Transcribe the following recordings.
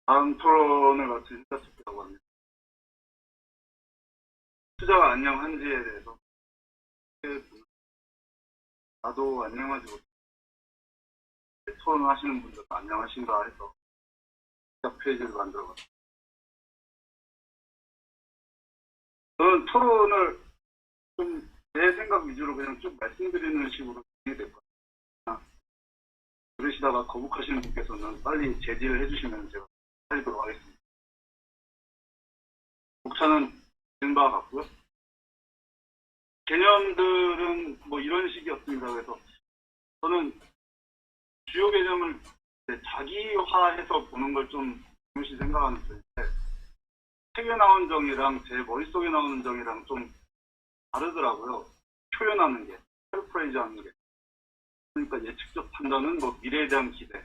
다음 토론을 마친 시작했다고 합니다. 투자가 안녕한지에 대해서 나도 안녕하지 못해 토론을 하시는 분들도 안녕하신가 해서 시작 페이지를 만들어봤습니다. 저는 토론을 좀 제 생각 위주로 그냥 쭉 말씀드리는 식으로 진행이 될 것 같아요. 들으시다가 거북하시는 분께서는 빨리 제지를 해주시면 제가 살리도록 하겠습니다. 목차는 된 바와 같고요. 개념들은 뭐 이런 식이었습니다. 그래서 저는 주요 개념을 자기화해서 보는 걸 좀 중요시 생각하는 편인데, 책에 나온 정의랑 제 머릿속에 나오는 정의랑 좀 다르더라고요. 표현하는 게, 셀프레이즈 하는 게. 그러니까 예측적 판단은 뭐 미래에 대한 기대,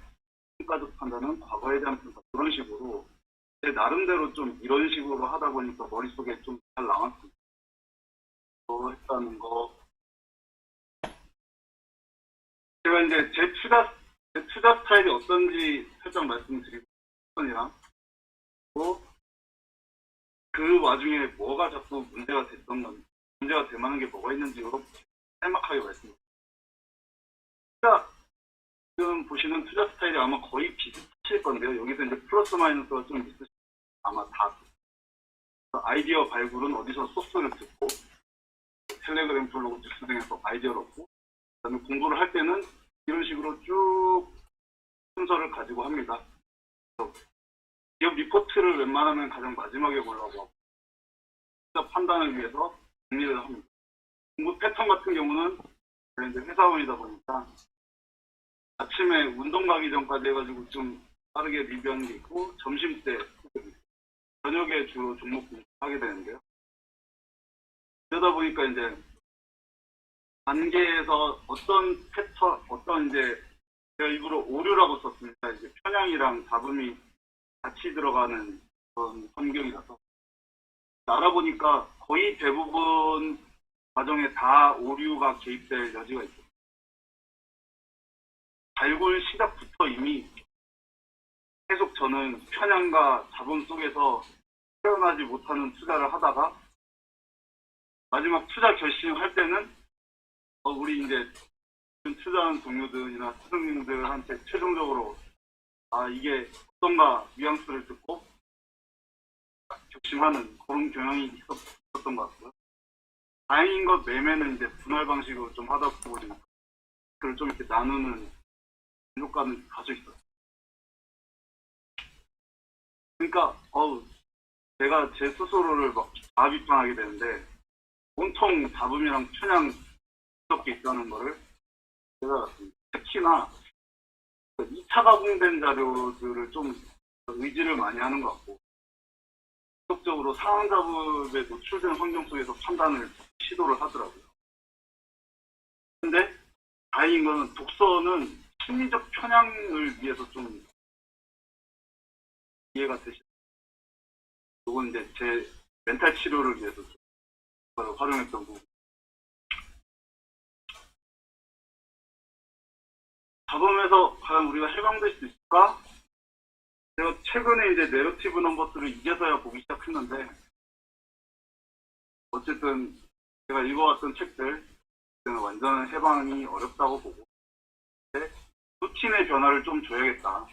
평가적 판단은 과거에 대한 평가, 그런 식으로 제 나름대로 좀 이런 식으로 하다 보니까 머릿속에 좀 잘 나왔습니다. 했다는 거. 제가 이제 제 투자 스타일이 어떤지 살짝 말씀드리고, 이랑 그 와중에 뭐가 자꾸 문제가 됐던 건지, 문제가 될 만한 게 뭐가 있는지 짤막하게 말씀드립니다. 지금 보시는 투자 스타일이 아마 거의 비슷하실 건데요. 여기서 이제 플러스 마이너스가 좀 있으시고, 아마 다 아이디어 발굴은 어디서 소스를 듣고, 텔레그램 블로그 뉴스 등에서 아이디어를 얻고, 그다음에 공부를 할 때는 이런 식으로 쭉 순서를 가지고 합니다. 기업 리포트를 웬만하면 가장 마지막에 보려고 하고, 판단을 위해서 정리를 합니다. 공부 패턴 같은 경우는 이제 회사원이다 보니까 아침에 운동 가기 전까지 해가지고 좀 빠르게 리뷰하는 게 있고, 점심 때, 저녁에 주로 종목 공부하게 되는데요. 그러다 보니까 이제 단계에서 어떤 패턴, 어떤 이제 제가 일부러 오류라고 썼습니다. 이제 편향이랑 잡음이 같이 들어가는 그런 환경이라서 알아보니까 거의 대부분 과정에 다 오류가 개입될 여지가 있어요. 발굴 시작부터 이미 계속 저는 편향과 잡음 속에서 헤어나지 못하는 투자를 하다가 마지막 투자 결심할 때는 우리 이제 투자하는 동료들이나 스승님들한테 최종적으로 이게 어떤가 뉘앙스를 듣고 결심하는 그런 경향이 있었던 것 같고요. 다행인 것 매매는 이제 분할 방식으로 좀 하다 보니까 그걸 좀 이렇게 나누는 효과는 가져 있어요. 그러니까 내가 제 스스로를 막 자비판하게 되는데 온통 잡음이랑 편향 이렇게 있다는 거를 제가 특히나 2차 가공된 자료들을 좀 의지를 많이 하는 것 같고, 지속적으로 상황 잡음에 노출된 환경 속에서 판단을 시도를 하더라고요. 근데 다행인 거는 독서는 심리적 편향을 위해서 좀 이해가 되시죠. 이건 이제 제 멘탈 치료를 위해서 좀 활용했던 부분. 잡음에서 과연 우리가 해방될 수 있을까? 제가 최근에 이제 내러티브 넘버스를 이제서야 보기 시작했는데, 어쨌든 제가 읽어왔던 책들, 완전 해방이 어렵다고 보고, 루틴의 변화를 좀 줘야겠다.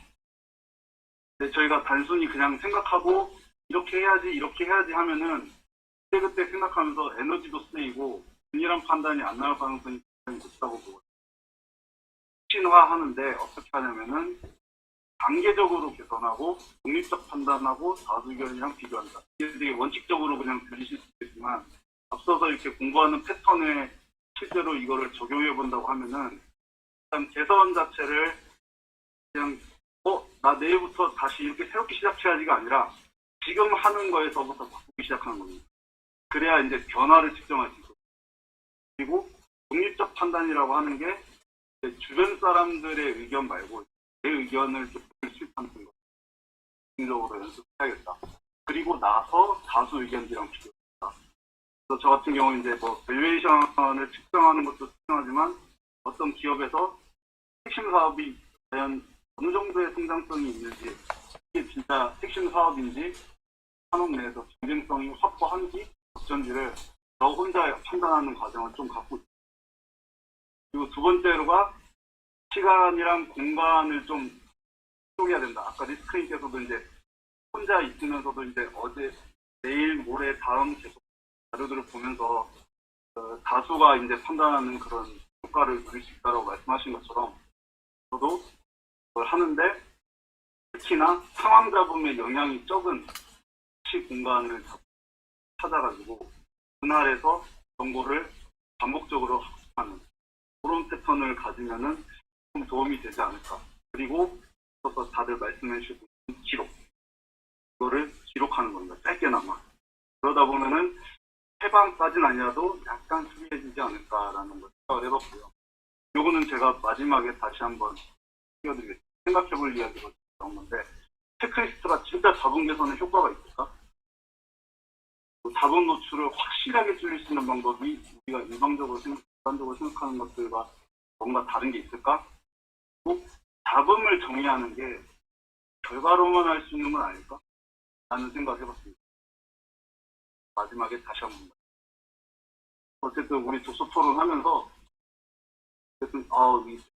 근데 저희가 단순히 그냥 생각하고 이렇게 해야지 하면은 그때 생각하면서 에너지도 쓰이고 균일한 판단이 안 나올 가능성이 굉장히 높다고 보고, 루틴화하는데 어떻게 하냐면은 단계적으로 개선하고 독립적 판단하고 다수결이랑 비교한다. 이게 되게 원칙적으로 그냥 들리실 수 있겠지만, 앞서서 이렇게 공부하는 패턴에 실제로 이거를 적용해 본다고 하면은 일단 개선 자체를 그냥 나 내일부터 다시 이렇게 새롭게 시작해야지가 아니라 지금 하는 거에서부터 바꾸기 시작하는 겁니다. 그래야 이제 변화를 측정할 수 있고, 그리고 독립적 판단이라고 하는 게 주변 사람들의 의견 말고 내 의견을 수입하는 거, 적으로 연습해야겠다. 그리고 나서 다수 의견들이랑 비교했다. 그래서 저 같은 경우는 이제 밸류에이션을 측정하는 것도 측정하지만 어떤 기업에서 핵심 사업이 과연 어느 정도의 성장성이 있는지 이게 진짜 핵심 사업인지 산업 내에서 경쟁성이 확보한지 어쩐지를 저 혼자 판단하는 과정을 좀 갖고 있어요. 그리고 두 번째로가 시간이랑 공간을 좀 쪼개야 된다. 아까 리스크님께서도 이제 혼자 있으면서도 이제 어제, 내일, 모레, 다음 계속 자료들을 보면서 다수가 이제 판단하는 그런 효과를 누릴 수 있다고 말씀하신 것처럼 저도 그걸 하는데 특히나 상황 잡음의 영향이 적은 시 공간을 찾아가지고 그날에서 정보를 반복적으로 학습하는 그런 패턴을 가지면은 좀 도움이 되지 않을까. 그리고 또 다들 말씀해 주신 기록. 이거를 기록하는 겁니다. 짧게나마. 그러다 보면은 해방까지는 아니라도 약간 수비해지지 않을까라는 걸 생각을 해봤고요. 요거는 제가 마지막에 다시 한번 띄워드리겠습니다. 생각해볼 이야기로 나온 건데 체크리스트가 진짜 자본 개선에 효과가 있을까? 자본 노출을 확실하게 줄일 수 있는 방법이 우리가 일반적으로 생각하는 것들과 뭔가 다른 게 있을까? 또 자금을 정의하는 게 결과로만 할 수 있는 건 아닐까? 라는 생각을 해봤습니다. 마지막에 다시 한번. 어쨌든 우리 독서 토론 하면서 어쨌든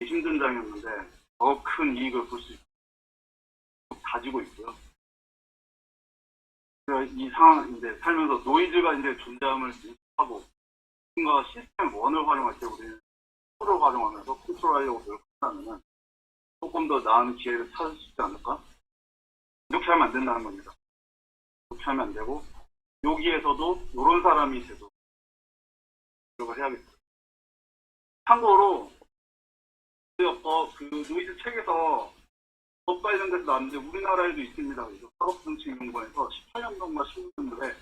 힘든 장이었는데 더 큰 이익을 볼 수 있고 가지고 있고요. 이 상황 이제 살면서 노이즈가 이제 존재함을 인식하고 뭔가 시스템 1을 활용할 때 우리는 툴을 활용하면서 컨트롤하려고 노력한다면 조금 더 나은 기회를 찾을 수 있지 않을까? 이렇게 하면 안 된다는 겁니다. 이렇게 하면 안 되고 여기에서도 이런 사람이 돼도 노력을 해야겠어요. 참고로 그 노이즈 책에서 법 관련돼서 나왔는데 우리나라에도 있습니다. 사법정책연구원에서 18년도인가 16년도에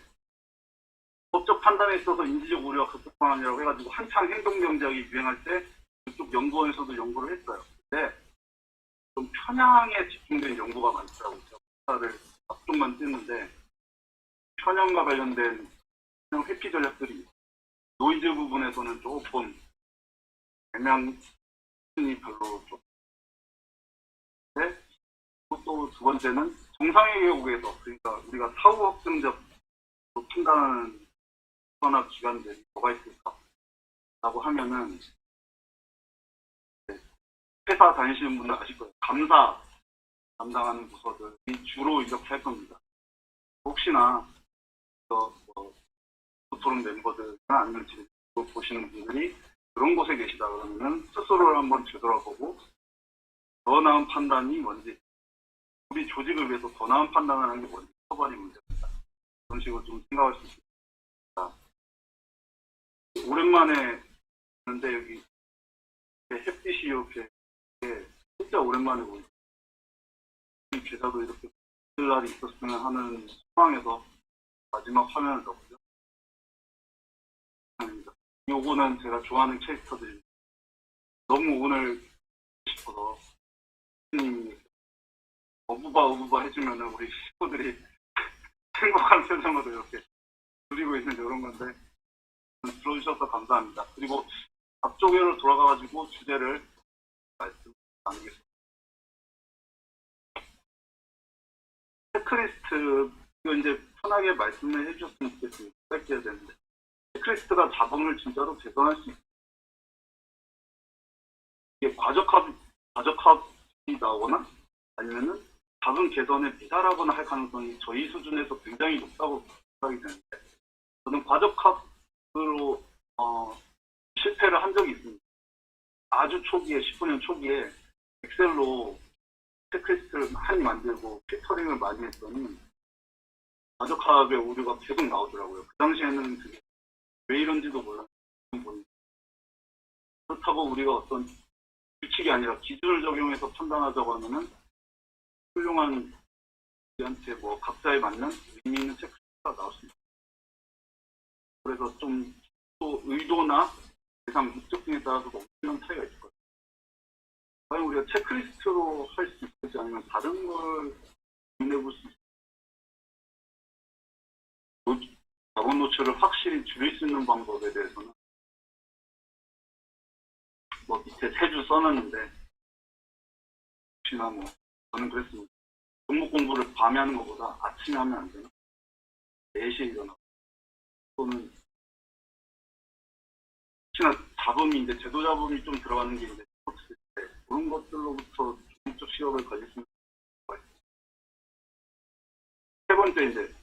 법적 판단에 있어서 인지적 우려와 극복 방안이라고 해가지고 한창 행동경제학이 유행할 때 그쪽 연구원에서도 연구를 했어요. 근데 좀 편향에 집중된 연구가 많더라고요. 제가 앞쪽만 뜯는데 편향과 관련된 회피 전략들이 노이즈 부분에서는 조금 애매한 이 별로 좀. 또 두 번째는 정상의 계곡에서 그러니까 우리가 사후 확증적 판단하는 현업 기관들이 뭐가 있을까라고 하면은 회사 다니시는 분들 아실 거예요. 감사 담당하는 부서들이 주로 이렇게 할 겁니다. 혹시나 토론 멤버들이나 아니면 지금 보시는 분들이 그런 곳에 계시다 그러면은 스스로를 한번 되돌아보고 더 나은 판단이 뭔지 우리 조직을 위해서 더 나은 판단을 하는 게 뭔지 처벌이 문제입니다. 그런 식으로 좀 생각할 수 있습니다. 오랜만에 있는데 여기 햇빛이 이렇게 진짜 오랜만에 보니까 계좌도 이렇게 볼 날이 있었으면 하는 상황에서 마지막 화면을 넣고요. 요거는 제가 좋아하는 캐릭터들입니다. 너무 오늘 싶어서 님이 어부바 해주면은 우리 식구들이 행복한 표정으로 이렇게 누리고 있는 이런 건데 들어주셔서 감사합니다. 그리고 앞쪽으로 돌아가가지고 주제를 말씀 나누겠습니다. 체크리스트 이거 이제 편하게 말씀을 해주셨으면 좋겠습니다. 짧게 해야 되는데 체크리스트가 자본을 진짜로 개선할 수 있어요. 이게 과적합이 나오거나 아니면은 자본 개선에 미달하거나 할 가능성이 저희 수준에서 굉장히 높다고 생각이 되는데 저는 과적합으로 실패를 한 적이 있습니다. 아주 초기에 19년 초기에 엑셀로 체크리스트를 많이 만들고 필터링을 많이 했더니 과적합의 오류가 계속 나오더라고요. 그 당시에는 그게 왜 이런지도 몰랐어요. 그렇다고 우리가 어떤 규칙이 아니라 기준을 적용해서 판단하자고 하면은 훌륭한 우리한테 뭐 각자에 맞는 의미 있는 체크리스트가 나올 수 있어요. 그래서 좀 또 의도나 대상 목적성에 따라서 엄청난 차이가 있을 거예요. 과연 우리가 체크리스트로 할 수 있을지 아니면 다른 걸 고민해볼 수 있을지 자본 노출을 확실히 줄일 수 있는 방법에 대해서는 뭐 밑에 세 줄 써놨는데 혹시나 뭐 저는 그랬습니다. 종목 공부를 밤에 하는 것보다 아침에 하면 안 되나? 4시에 일어나고 또는 특히나 자금이 이제 제도 자금이 좀 들어가는 게 이제 스포츠 때 그런 것들로부터 중립적 시력을 가질 수 있는 거예요. 세 번째 이제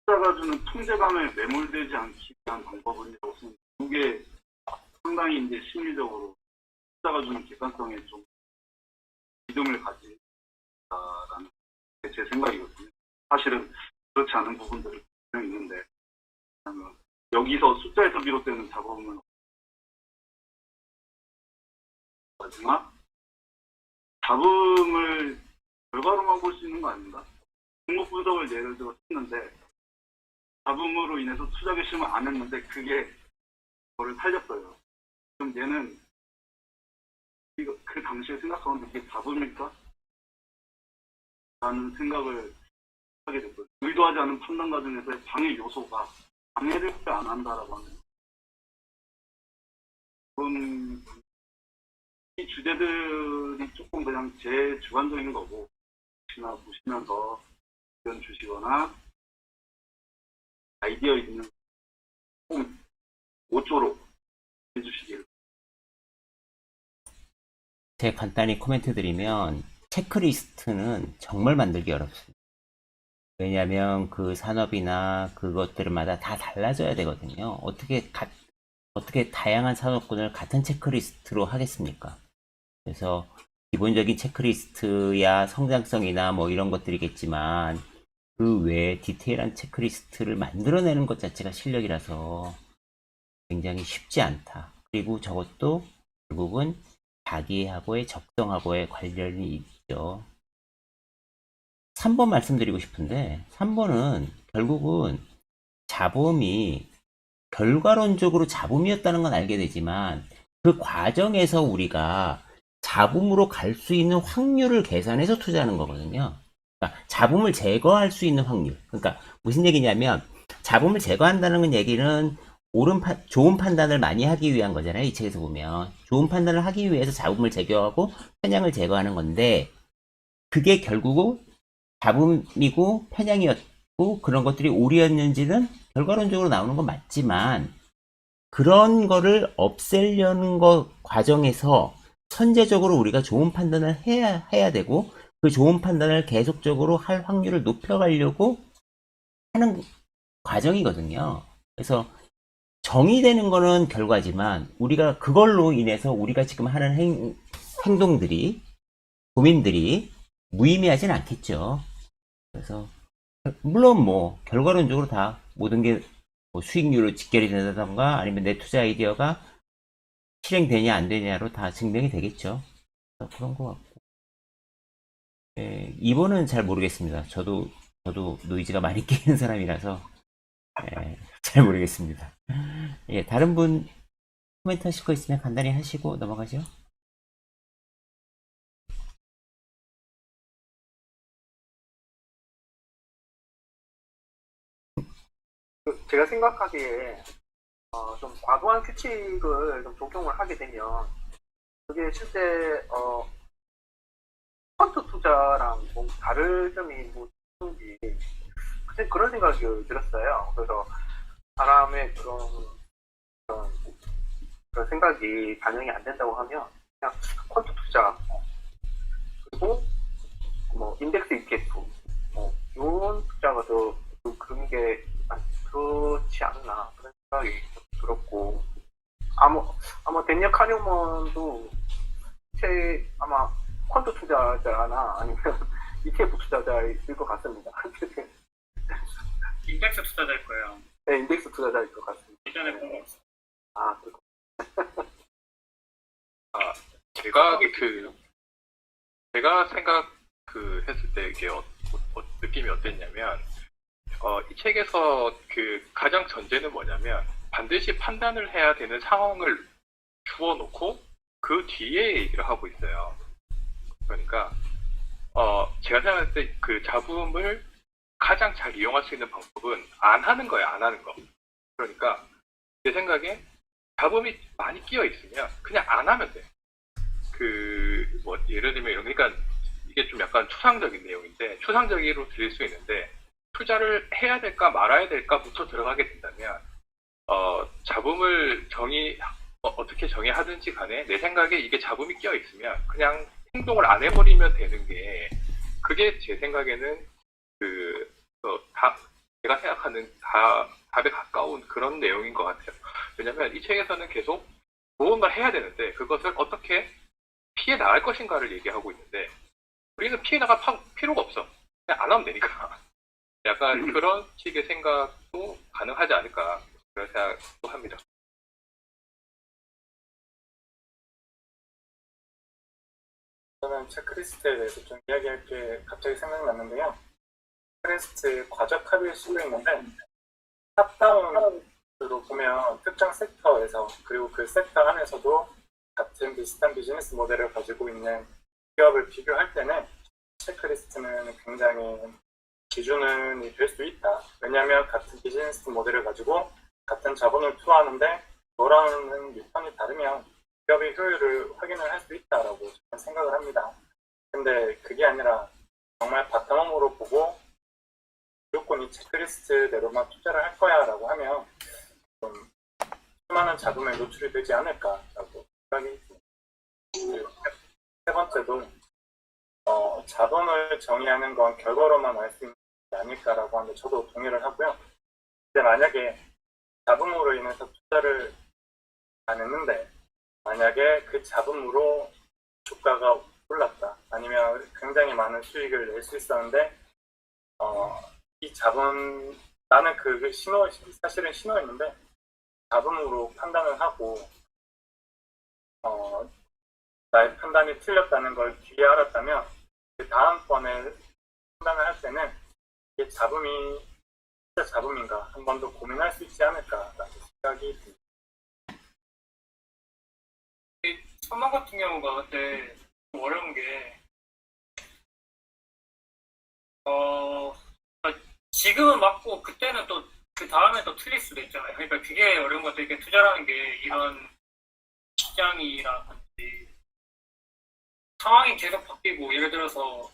투자가 주는 통제감에 매몰되지 않기 위한 방법이라고 생각합니다. 이게 상당히 이제 심리적으로 투자가 주는 객관성에 좀 믿음을 가진다라는 게 제 생각이거든요. 사실은 그렇지 않은 부분들이 분명히 있는데 여기서 숫자에서 비롯되는 자본은 마지막 잡음을 결과로만 볼 수 있는 거 아닌가? 종목 분석을 예를 들어 했는데 잡음으로 인해서 투자 결심을 안 했는데 그게 저를 살렸어요. 그럼 얘는 이거 그 당시에 생각하는데 이게 잡음일까? 라는 생각을 하게 됐거든요. 의도하지 않은 판단 과정에서의 방해 요소가 방해를 안 한다라고 하는 이 주제들이 조금 그냥 제 주관적인 거고 혹시나 보시면서 의견 주시거나 아이디어 있는 꼭 모쪼록 해주시길. 제가 간단히 코멘트 드리면 체크리스트는 정말 만들기 어렵습니다. 왜냐하면 그 산업이나 그것들마다 다 달라져야 되거든요. 어떻게 다양한 산업군을 같은 체크리스트로 하겠습니까? 그래서 기본적인 체크리스트야 성장성이나 뭐 이런 것들이겠지만 그 외에 디테일한 체크리스트를 만들어내는 것 자체가 실력이라서 굉장히 쉽지 않다. 그리고 저것도 결국은 자기하고의 적성하고의 관련이 있죠. 3번 말씀드리고 싶은데 3번은 결국은 잡음이 결과론적으로 잡음이었다는 건 알게 되지만 그 과정에서 우리가 잡음으로 갈 수 있는 확률을 계산해서 투자하는 거거든요. 그러니까 잡음을 제거할 수 있는 확률. 그러니까 무슨 얘기냐면 잡음을 제거한다는 얘기는 좋은 판단을 많이 하기 위한 거잖아요. 이 책에서 보면 좋은 판단을 하기 위해서 잡음을 제거하고 편향을 제거하는 건데 그게 결국은 잡음이고 편향이었고 그런 것들이 오류였는지는 결과론적으로 나오는 건 맞지만 그런 거를 없애려는 거 과정에서 선제적으로 우리가 좋은 판단을 해야 되고 그 좋은 판단을 계속적으로 할 확률을 높여가려고 하는 과정이거든요. 그래서 정의되는 거는 결과지만 우리가 그걸로 인해서 우리가 지금 하는 행동들이 고민들이 무의미하진 않겠죠. 그래서 물론 뭐 결과론적으로 다 모든 게 뭐 수익률로 직결이 된다던가 아니면 내 투자 아이디어가 실행되냐 안 되냐로 다 증명이 되겠죠. 그런 것 같고 2번은 잘 모르겠습니다. 저도 노이즈가 많이 끼는 사람이라서 잘 모르겠습니다. 예, 다른 분 코멘트 하실 거 있으면 간단히 하시고 넘어가죠. 제가 생각하기에 좀 과도한 규칙을 좀 적용을 하게 되면 그게 실제 펀드 투자랑 좀 다를 점이 뭐있는지 그런 생각이 들었어요. 그래서 사람의 그런 생각이 반영이 안 된다고 하면 그냥 펀드 투자 그리고 뭐 인덱스 ETF 뭐 이런 투자가 더 그런 게 그렇지 않나 그런 생각이 들었고 아마 댄니얼 카니먼도 아마 펀드 투자자나 아니면 ETF 투자자일 것 같습니다. 인덱스 투자자일 거예요. 네, 인덱스 투자자일 것 같습니다. 예전에 본 거 없어요. 그거. 제가 했을 때 이게 느낌이 어땠냐면 이 책에서 가장 전제는 뭐냐면 반드시 판단을 해야 되는 상황을 주어놓고 그 뒤에 얘기를 하고 있어요. 그러니까 제가 생각할 때 그 잡음을 가장 잘 이용할 수 있는 방법은 안 하는 거예요. 안 하는 거. 그러니까 제 생각에 잡음이 많이 끼어 있으면 그냥 안 하면 돼. 뭐 예를 들면 그러니까 이게 좀 약간 추상적인 내용인데, 추상적으로 들릴 수 있는데, 투자를 해야 될까 말아야 될까부터 들어가게 된다면, 잡음을 어떻게 정의하든지 간에 내 생각에 이게 잡음이 끼어 있으면 그냥 행동을 안 해버리면 되는 게, 그게 제 생각에는 제가 생각하는 답에 가까운 그런 내용인 것 같아요. 왜냐면 이 책에서는 계속 무언가를 해야 되는데 그것을 어떻게 피해 나갈 것인가를 얘기하고 있는데, 우리는 피해 나갈 필요가 없어. 그냥 안 하면 되니까. 약간 그런 식의 생각도 가능하지 않을까, 그런 생각도 합니다. 저는 체크리스트에 대해서 좀 이야기할 게 갑자기 생각났는데요. 체크리스트 과적 합의를 쓰고 있는데, 탑다운으로 보면 특정 섹터에서, 그리고 그 섹터 안에서도 같은 비슷한 비즈니스 모델을 가지고 있는 기업을 비교할 때는 체크리스트는 굉장히 기준이 될 수 있다. 왜냐하면 같은 비즈니스 모델을 가지고 같은 자본을 투하하는데 돌아오는 리턴이 다르면 기업의 효율을 확인을 할 수 있다라고 저는 생각을 합니다. 근데 그게 아니라 정말 바텀업으로 보고 무조건 이 체크리스트대로만 투자를 할 거야 라고 하면 좀 수많은 자금에 노출이 되지 않을까라고 생각이 듭니다. 세 번째도 자본을 정의하는 건 결과로만 알 수 있는 게 아닐까라고 하는데 저도 동의를 하고요. 근데 만약에 자본으로 인해서 투자를 안 했는데 만약에 그 자본으로 주가가 올랐다, 아니면 굉장히 많은 수익을 낼 수 있었는데 이 자본, 나는 그 사실은 신호였는데 자본으로 판단을 하고 나의 판단이 틀렸다는 걸 뒤에 알았다면 그 다음번에 판단을 할 때는 이게 자본이 진짜 자본인가 한 번 더 고민할 수 있지 않을까라는 생각이 듭니다. 천막 같은 경우가 근데 좀 어려운 게, 지금은 맞고 그때는 또 그 다음에 또 틀릴 수도 있잖아요. 그러니까 그게 어려운 것 같아요. 이게 투자라는 게 이런 시장이라든지 상황이 계속 바뀌고, 예를 들어서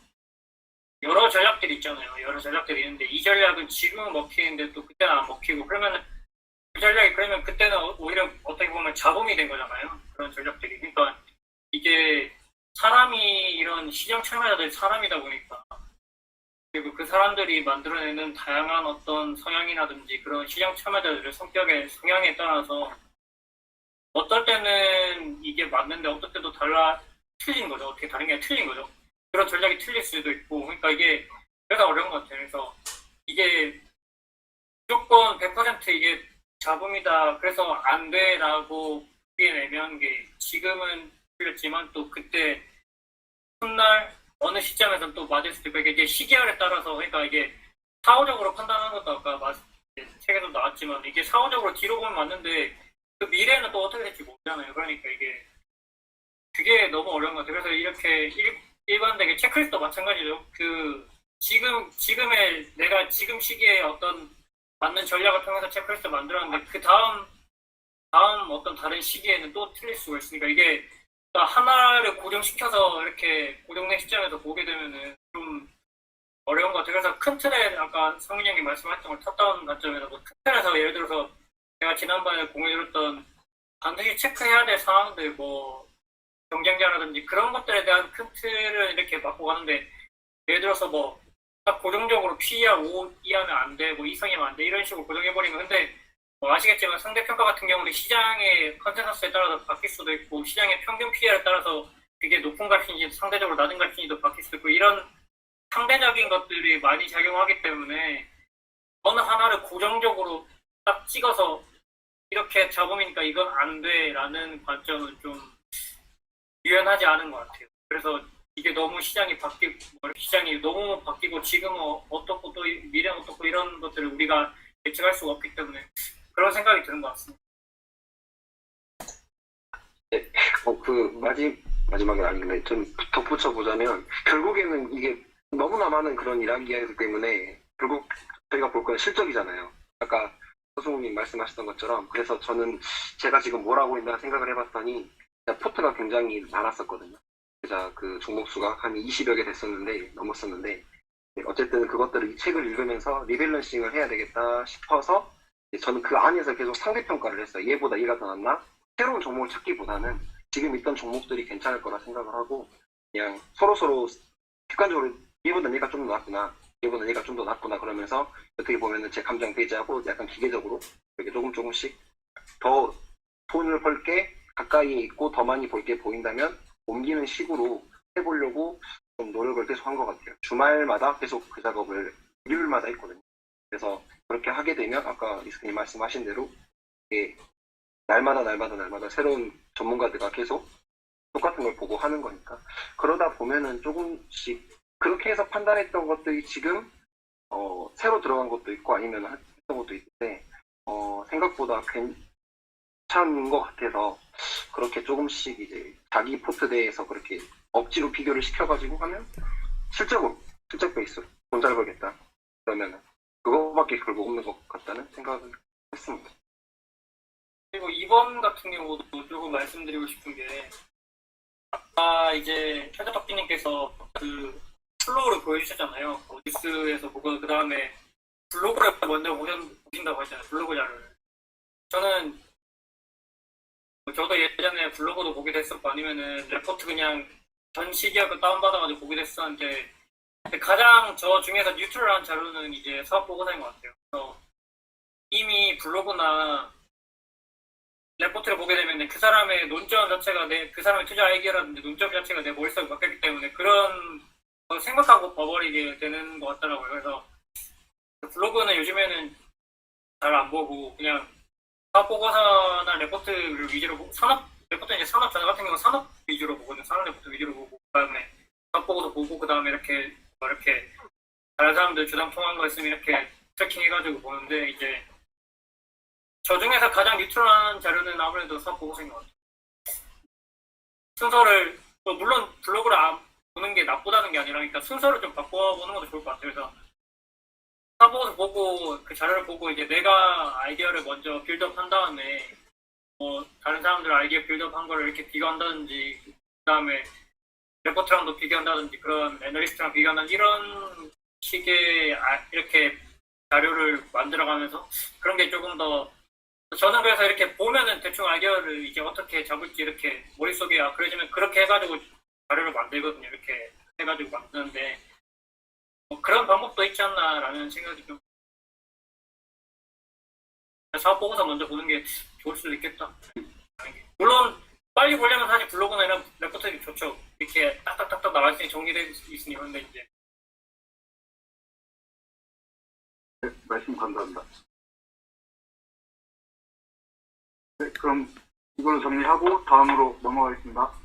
여러 전략들이 있잖아요. 여러 전략들이 있는데 이 전략은 지금은 먹히는데 또 그때는 안 먹히고, 그러면 그 전략이, 그러면 그때는 오히려 어떻게 보면 잡음이 된 거잖아요. 그런 전략들이. 그러니까 이게 사람이, 이런 시장 참여자들이 사람이다 보니까, 그리고 그 사람들이 만들어내는 다양한 어떤 성향이라든지 그런 시장 참여자들의 성향에 따라서 어떨 때는 이게 맞는데 어떨 때도 틀린 거죠. 어떻게 다른 게 틀린 거죠. 그런 전략이 틀릴 수도 있고, 그러니까 이게 그래서 어려운 것 같아요. 그래서 이게 무조건 100% 이게 잡음이다, 그래서 안 돼라고 내면 게, 지금은 틀렸지만 또 그때 훗날 어느 시점에서는 또 맞을 수도 있고, 이게 시기열에 따라서, 그러니까 이게 사후적으로 판단하는 것도 아까 책에도 나왔지만 이게 사후적으로 뒤로 보면 맞는데 그 미래는 또 어떻게 될지 모르잖아요. 그러니까 이게 그게 너무 어려운 것 같아요. 그래서 이렇게 일반되게 체크리스트도 마찬가지죠. 그 지금의 내가 지금 시기에 어떤 맞는 전략을 통해서 체크리스트 만들었는데 그 다음 어떤 다른 시기에는 또 틀릴 수가 있으니까, 이게 하나를 고정시켜서 이렇게 고정된 시점에서 보게 되면은 좀 어려운 것 같아요. 그래서 큰 틀에, 아까 성민이 형이 말씀하셨던 걸 탑다운 관점에서 큰 틀에서, 예를 들어서 제가 지난번에 공유해줬던 반드시 체크해야 될 사항들, 뭐 경쟁자라든지 그런 것들에 대한 큰 틀을 이렇게 맞고 가는데, 예를 들어서 뭐 딱 고정적으로 PER 5 이하면 안 돼, 뭐 이상이면 안 돼, 이런 식으로 고정해버리면, 근데 뭐 아시겠지만 상대평가 같은 경우는 시장의 컨센서스에 따라서 바뀔 수도 있고, 시장의 평균 PER에 따라서 그게 높은 값인지 상대적으로 낮은 값인지도 바뀔 수도 있고, 이런 상대적인 것들이 많이 작용하기 때문에 어느 하나를 고정적으로 딱 찍어서 이렇게 잡으니까 이건 안 돼라는 관점은 좀 유연하지 않은 것 같아요. 그래서 이게 너무 시장이 너무 바뀌고 지금은 어떻고 또 미래는 어떻고 이런 것들을 우리가 예측할 수가 없기 때문에 그런 생각이 드는 것 같습니다. 네, 마지막은 아닌데 좀 덧붙여보자면, 결국에는 이게 너무나 많은 그런 이야기이기 때문에 결국 저희가 볼 건 실적이잖아요. 아까 서승우님 말씀하셨던 것처럼. 그래서 저는 제가 지금 뭘 하고 있나 생각을 해봤더니 포트가 굉장히 많았었거든요. 계좌 그 종목 수가 한 20여 개 됐었는데 넘었었는데 어쨌든 그것들을 이 책을 읽으면서 리밸런싱을 해야 되겠다 싶어서 저는 그 안에서 계속 상대평가를 했어요. 얘보다 얘가 더 낫나? 새로운 종목을 찾기보다는 지금 있던 종목들이 괜찮을 거라 생각을 하고 그냥 서로서로 객관적으로 얘보다 얘가 좀 더 낫구나, 얘보다 얘가 좀 더 낫구나 그러면서 어떻게 보면은 제 감정 배제하고 약간 기계적으로 이렇게 조금씩 더 돈을 벌 게 가까이 있고 더 많이 벌 게 보인다면 옮기는 식으로 해보려고 좀 노력을 계속 한 것 같아요. 주말마다 계속 그 작업을 일요일마다 했거든요. 그래서 그렇게 하게 되면 아까 이스크님 말씀하신 대로 이게 날마다 새로운 전문가들과 계속 똑같은 걸 보고 하는 거니까 그러다 보면은 조금씩 그렇게 해서 판단했던 것들이 지금 새로 들어간 것도 있고 아니면 했던 것도 있는데 생각보다 괜찮은 것 같아서 그렇게 조금씩 이제 자기 포트대에서 그렇게 억지로 비교를 시켜가지고 하면 실적 베이스로 돈 잘 벌겠다 그러면 그거밖에 결국 없는 것 같다는 생각을 했습니다. 그리고 이번 같은 경우도 조금 말씀드리고 싶은 게 아까 이제 최저박기님께서 그 플로우를 보여주셨잖아요. 뉴스에서 보고 그 다음에 블로그를 먼저 보신다고 하잖아요. 블로그 자료를. 저도 예전에 블로그도 보기도 했었고 아니면은 레포트 그냥 전 시기하고 다운받아가지고 보기도 했었는데 가장 저 중에서 뉴트럴한 자료는 이제 사업보고서인 것 같아요. 그래서 이미 블로그나 레포트를 보게 되면 그 사람의 논점 자체가 그 사람의 투자 아이디어라든지 논점 자체가 내 머릿속에 박혔기 때문에 그런 거 생각하고 봐버리게 되는 것 같더라고요. 그래서 블로그는 요즘에는 잘 안 보고 그냥 사업보고서나 레포트를 위주로 보고 레포트는 이제 산업 전화 같은 경우는 산업 위주로 보거든요. 산업 레포트 위주로 보고 그다음에 사업보고서 보고 그다음에 이렇게 다른 사람들 주당 통한 거 있으면 이렇게 트래킹해가지고 보는데 이제 저 중에서 가장 뉴트럴한 자료는 아무래도 사업보고서인 것 같아요. 순서를 물론 블로그를 보는 게 나쁘다는 게 아니라 그러니까 순서를 좀 바꿔보는 것도 좋을 것 같아요. 그래서 사업보고서 보고 그 자료를 보고 이제 내가 아이디어를 먼저 빌드업한 다음에 다른 사람들 아이디어 빌드업한 거를 이렇게 비교한다든지 그 다음에 레포트랑도 비교한다든지 그런 애널리스트랑 비교한다든지 이런 식의 이렇게 자료를 만들어가면서 그런 게 조금 더 저는 그래서 이렇게 보면은 대충 아이디어를 이제 어떻게 잡을지 이렇게 머릿속에 그려지면 그렇게 해가지고 자료를 만들거든요. 이렇게 해가지고 만드는데 그런 방법도 있지 않나라는 생각이 좀 사업보고서 먼저 보는 게 좋을 수도 있겠다. 물론 빨리 보려면 사실 블로그나 이런 레포트들이 좋죠. 이렇게 딱딱딱딱 나갈 수 있는 정리되어 있으니 그런데 이제 네, 말씀 감사합니다. 네, 그럼 이걸로 정리하고 다음으로 넘어가겠습니다.